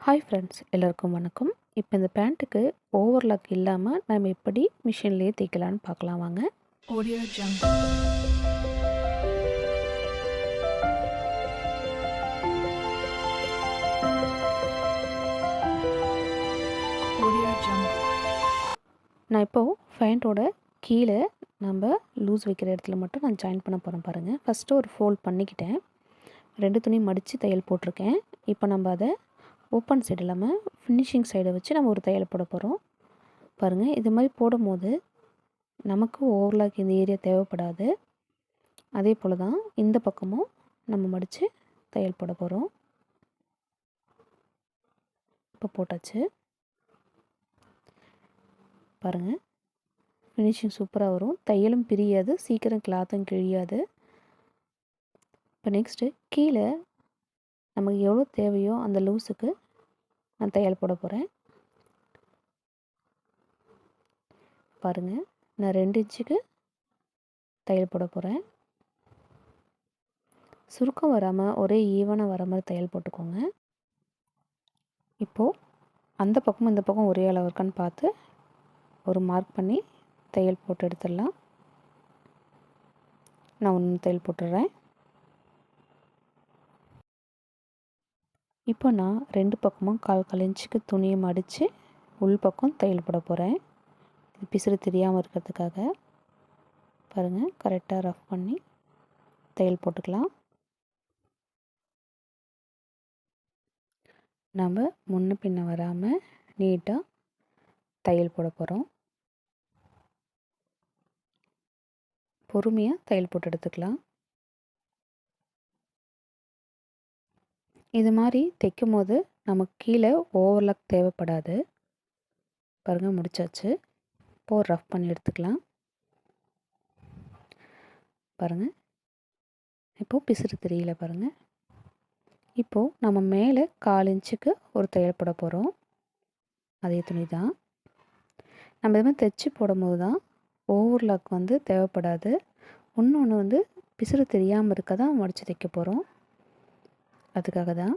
Hi friends, எல்லோருக்கும் வணக்கம். இப்போ இந்த பேண்ட்டுக்கு ஓவர்லாக் இல்லாமல் நம்ம எப்படி மிஷின்லேயே தைக்கலான்னு பார்க்கலாம் வாங்க. Audio Jungle. Audio Jungle. நான் இப்போது பேண்ட்டோட கீழே நம்ம லூஸ் வைக்கிற இடத்துல மட்டும் நான் ஜாயின் பண்ண போகிறேன் பாருங்கள். ஃபஸ்ட்டு ஒரு ஃபோல்ட் பண்ணிக்கிட்டேன், 2 துணி மடித்து தையல் போட்டிருக்கேன். இப்போ நம்ம அதை ஓப்பன் சைடு இல்லாமல் ஃபினிஷிங் சைடை வச்சு நம்ம ஒரு தையல் போட போகிறோம் பாருங்கள். இது மாதிரி போடும்போது நமக்கு ஓவர்லாக் இந்த ஏரியா தேவைப்படாது. அதே போல் தான் இந்த பக்கமும் நம்ம மடித்து தையல் போட போகிறோம். இப்போ போட்டாச்சு பாருங்கள், ஃபினிஷிங் சூப்பராக வரும். தையலும் பிரியாது, சீக்கிரம் கிளாத்தும் கிழியாது. இப்போ நெக்ஸ்ட்டு கீழே நமக்கு எவ்வளோ தேவையோ அந்த லூஸுக்கு நான் தையல் போட போகிறேன் பாருங்கள். நான் 2 இன்ச்சுக்கு தையல் போட போகிறேன். சுருக்கம் வராமல் ஒரே ஈவனாக வர மாதிரி தையல் போட்டுக்கோங்க. இப்போது அந்த பக்கமும் இந்த பக்கம் ஒரே அளவு இருக்கான்னு பார்த்து ஒரு மார்க் பண்ணி தையல் போட்டு எடுத்துடலாம். நான் ஒன்று தையல் போட்டுடுறேன். இப்போ நான் 2 பக்கமும் 1/4 இன்ச்சுக்கு துணியை மடித்து உள் பக்கம் தையல் போட போகிறேன். இது பிசுறு தெரியாமல் இருக்கிறதுக்காக பாருங்கள், கரெக்டாக ரஃப் பண்ணி தையல் போட்டுக்கலாம். நம்ம முன்ன பின்ன வராமல் நீட்டாக தையல் போட போகிறோம். பொறுமையாக தையல் போட்டு எடுத்துக்கலாம். இது மாதிரி தைக்கும் போது நமக்கு கீழே ஓவர்லாக் தேவைப்படாது. பாருங்கள், முடிச்சாச்சு. இப்போது ரஃப் பண்ணி எடுத்துக்கலாம் பாருங்கள். இப்போது பிசுறு தெரியல பாருங்கள். இப்போது நம்ம மேலே 1/4 இன்ச்சுக்கு ஒரு தையல் போட போகிறோம். அதே துணி தான் நம்ம இது மாதிரி தைச்சி போடும்போது தான் ஓவர்லாக் தேவைப்படாது. இன்னொன்று பிசுறு தெரியாமல் இருக்க தான் மடித்து தைக்க போகிறோம். அதுக்காக தான்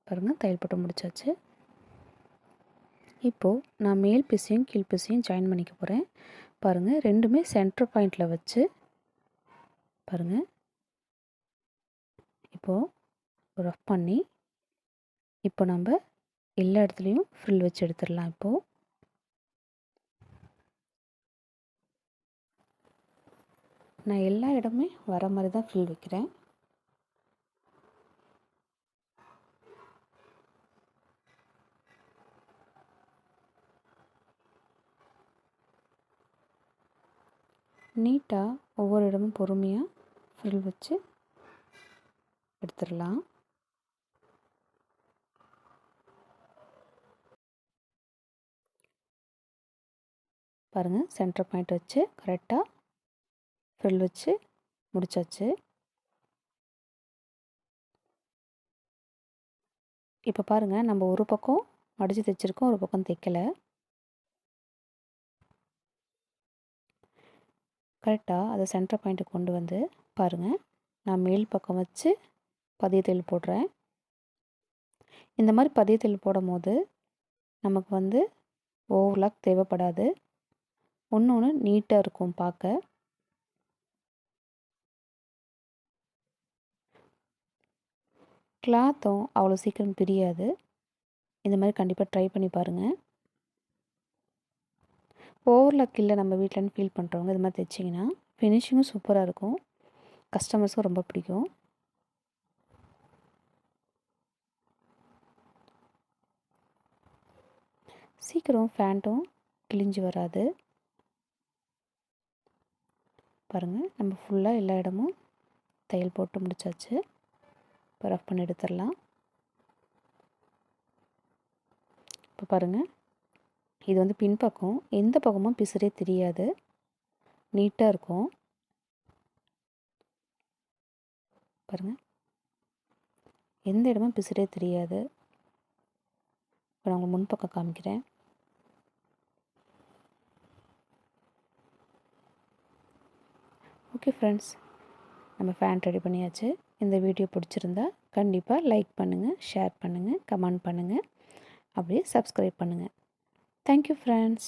பாருங்கள், தையல் போட்டு முடிச்சாச்சு. இப்போது நான் மேல் பீஸையும் கீழ் பீஸையும் ஜாயின் பண்ணிக்க போகிறேன் பாருங்கள். ரெண்டுமே சென்டர் பாயிண்டில் வச்சு பாருங்கள். இப்போது ரஃப் பண்ணி இப்போ நம்ம எல்லா இடத்துலையும் ஃப்ரில் வச்சு எடுத்துடலாம். இப்போது நான் எல்லா இடமே வர மாதிரி தான் ஃப்ரில் வைக்கிறேன். நீட்டாக ஒவ்வொரு இடமும் பொறுமையாக ஃப்ரில் வச்சு எடுத்துடலாம். பாருங்கள், சென்டர் பாயிண்ட் வச்சு கரெக்டாக ஃப்ரில் வச்சு முடிச்சாச்சு. இப்போ பாருங்கள், நம்ம ஒரு பக்கம் மடித்து தைச்சிருக்கோம், ஒரு பக்கம் தைக்கலை. கரெக்டாக அதை சென்டர் பாயிண்ட்டுக்கு கொண்டு வந்து பாருங்கள், நான் மேல் பக்கம் வச்சு பதிய தையல் போடுறேன். இந்த மாதிரி பதிய தையல் போடும் போது நமக்கு ஓவர்லாக் தேவைப்படாது. ஒன்று நீட்டாக இருக்கும் பார்க்க. கிளாத்தும் அவ்வளோ சீக்கிரம் பிரியாது. இந்த மாதிரி கண்டிப்பாக ட்ரை பண்ணி பாருங்கள். ஓவர்லாக் இல்லை நம்ம வீட்டில்னு ஃபீல் பண்ணுறவங்க இது மாதிரி தைச்சிங்கன்னா ஃபினிஷிங்கும் சூப்பராக இருக்கும். கஸ்டமர்ஸும் ரொம்ப பிடிக்கும். சீக்கிரம் பேண்ட்டும் கிழிஞ்சு வராது. பாருங்கள், நம்ம ஃபுல்லாக எல்லா இடமும் தையல் போட்டு முடிச்சாச்சு. இப்போ ரஃப் பண்ணி எடுத்துடலாம். இப்போ பாருங்கள், இது பின்பக்கம், எந்த பக்கமும் பிசுறே தெரியாது, நீட்டாக இருக்கும். பாருங்கள், எந்த இடமும் பிசுறே தெரியாது. இப்போ நான் உங்களுக்கு முன்பக்கம் காமிக்கிறேன். ஓகே ஃப்ரெண்ட்ஸ், நம்ம ஃபேன் ரெடி பண்ணியாச்சு. இந்த வீடியோ பிடிச்சிருந்தா கண்டிப்பாக லைக் பண்ணுங்கள், ஷேர் பண்ணுங்கள், கமெண்ட் பண்ணுங்கள், அப்படியே சப்ஸ்கிரைப் பண்ணுங்கள். Thank you friends.